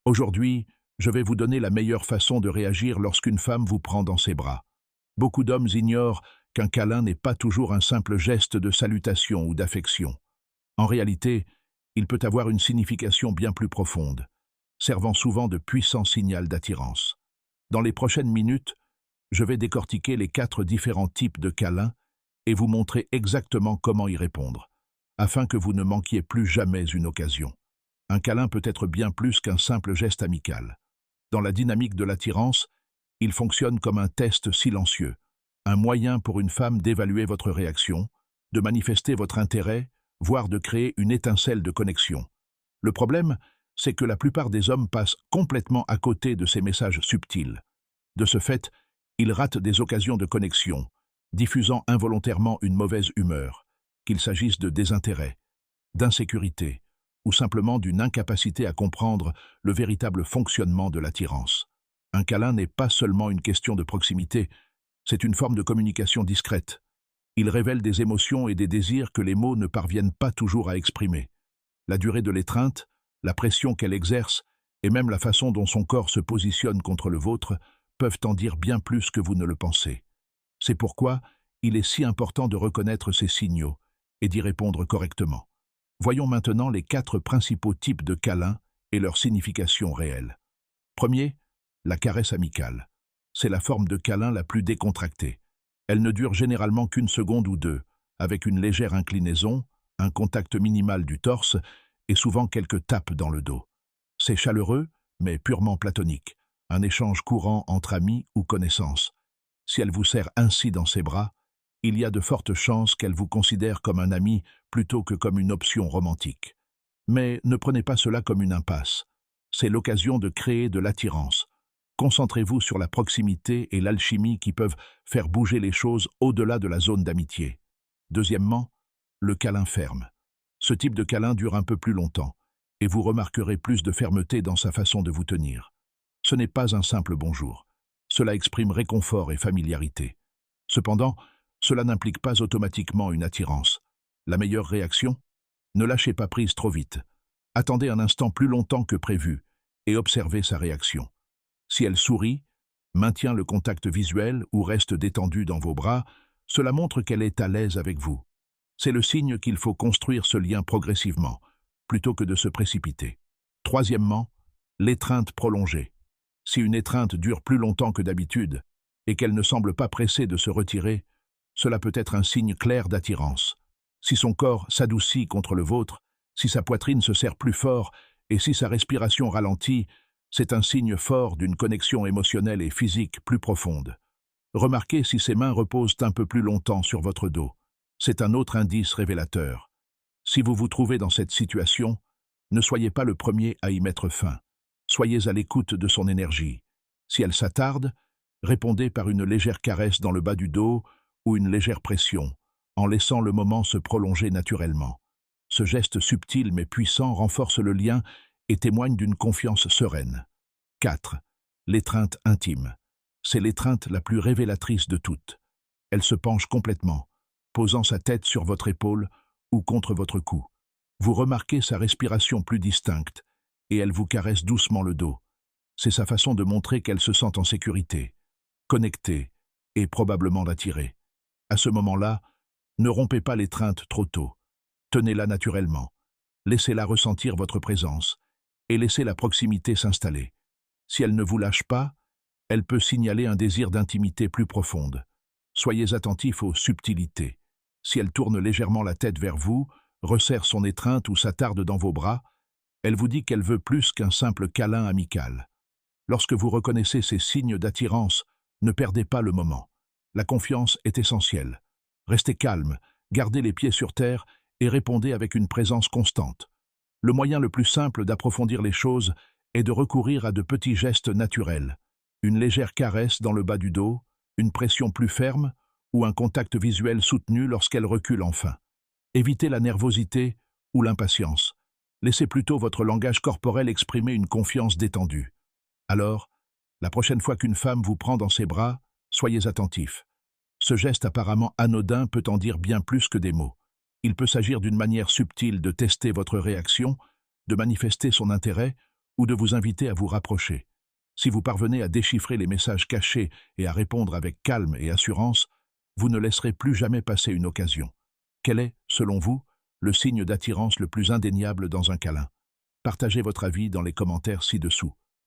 Aujourd'hui, je vais vous donner la meilleure façon de réagir lorsqu'une femme vous prend dans ses bras. Beaucoup d'hommes ignorent qu'un câlin n'est pas toujours un simple geste de salutation ou d'affection. En réalité, il peut avoir une signification bien plus profonde, servant souvent de puissant signal d'attirance. Dans les prochaines minutes, je vais décortiquer les 4 différents types de câlins et vous montrer exactement comment y répondre, afin que vous ne manquiez plus jamais une occasion. Un câlin peut être bien plus qu'un simple geste amical. Dans la dynamique de l'attirance, il fonctionne comme un test silencieux, un moyen pour une femme d'évaluer votre réaction, de manifester votre intérêt, voire de créer une étincelle de connexion. Le problème, c'est que la plupart des hommes passent complètement à côté de ces messages subtils. De ce fait, ils ratent des occasions de connexion, diffusant involontairement une mauvaise humeur, qu'il s'agisse de désintérêt, d'insécurité, ou simplement d'une incapacité à comprendre le véritable fonctionnement de l'attirance. Un câlin n'est pas seulement une question de proximité, c'est une forme de communication discrète. Il révèle des émotions et des désirs que les mots ne parviennent pas toujours à exprimer. La durée de l'étreinte, la pression qu'elle exerce, et même la façon dont son corps se positionne contre le vôtre, peuvent en dire bien plus que vous ne le pensez. C'est pourquoi il est si important de reconnaître ces signaux et d'y répondre correctement. Voyons maintenant les 4 principaux types de câlins et leur signification réelle. Premier, la caresse amicale. C'est la forme de câlin la plus décontractée. Elle ne dure généralement qu'une seconde ou deux, avec une légère inclinaison, un contact minimal du torse et souvent quelques tapes dans le dos. C'est chaleureux, mais purement platonique, un échange courant entre amis ou connaissances. Si elle vous serre ainsi dans ses bras, il y a de fortes chances qu'elle vous considère comme un ami plutôt que comme une option romantique. Mais ne prenez pas cela comme une impasse. C'est l'occasion de créer de l'attirance. Concentrez-vous sur la proximité et l'alchimie qui peuvent faire bouger les choses au-delà de la zone d'amitié. Deuxièmement, le câlin ferme. Ce type de câlin dure un peu plus longtemps, et vous remarquerez plus de fermeté dans sa façon de vous tenir. Ce n'est pas un simple bonjour. Cela exprime réconfort et familiarité. Cependant, cela n'implique pas automatiquement une attirance. La meilleure réaction? Ne lâchez pas prise trop vite. Attendez un instant plus longtemps que prévu et observez sa réaction. Si elle sourit, maintient le contact visuel ou reste détendue dans vos bras, cela montre qu'elle est à l'aise avec vous. C'est le signe qu'il faut construire ce lien progressivement, plutôt que de se précipiter. Troisièmement, l'étreinte prolongée. Si une étreinte dure plus longtemps que d'habitude et qu'elle ne semble pas pressée de se retirer, cela peut être un signe clair d'attirance. Si son corps s'adoucit contre le vôtre, si sa poitrine se serre plus fort et si sa respiration ralentit, c'est un signe fort d'une connexion émotionnelle et physique plus profonde. Remarquez si ses mains reposent un peu plus longtemps sur votre dos. C'est un autre indice révélateur. Si vous vous trouvez dans cette situation, ne soyez pas le premier à y mettre fin. Soyez à l'écoute de son énergie. Si elle s'attarde, répondez par une légère caresse dans le bas du dos ou une légère pression, en laissant le moment se prolonger naturellement. Ce geste subtil mais puissant renforce le lien et témoigne d'une confiance sereine. 4. L'étreinte intime. C'est l'étreinte la plus révélatrice de toutes. Elle se penche complètement, posant sa tête sur votre épaule ou contre votre cou. Vous remarquez sa respiration plus distincte et elle vous caresse doucement le dos. C'est sa façon de montrer qu'elle se sent en sécurité, connectée et probablement attirée. À ce moment-là, ne rompez pas l'étreinte trop tôt. Tenez-la naturellement. Laissez-la ressentir votre présence et laissez la proximité s'installer. Si elle ne vous lâche pas, elle peut signaler un désir d'intimité plus profonde. Soyez attentif aux subtilités. Si elle tourne légèrement la tête vers vous, resserre son étreinte ou s'attarde dans vos bras, elle vous dit qu'elle veut plus qu'un simple câlin amical. Lorsque vous reconnaissez ces signes d'attirance, ne perdez pas le moment. La confiance est essentielle. Restez calme, gardez les pieds sur terre et répondez avec une présence constante. Le moyen le plus simple d'approfondir les choses est de recourir à de petits gestes naturels. Une légère caresse dans le bas du dos, une pression plus ferme ou un contact visuel soutenu lorsqu'elle recule enfin. Évitez la nervosité ou l'impatience. Laissez plutôt votre langage corporel exprimer une confiance détendue. Alors, la prochaine fois qu'une femme vous prend dans ses bras, soyez attentif. Ce geste apparemment anodin peut en dire bien plus que des mots. Il peut s'agir d'une manière subtile de tester votre réaction, de manifester son intérêt ou de vous inviter à vous rapprocher. Si vous parvenez à déchiffrer les messages cachés et à répondre avec calme et assurance, vous ne laisserez plus jamais passer une occasion. Quel est, selon vous, le signe d'attirance le plus indéniable dans un câlin? Partagez votre avis dans les commentaires ci-dessous.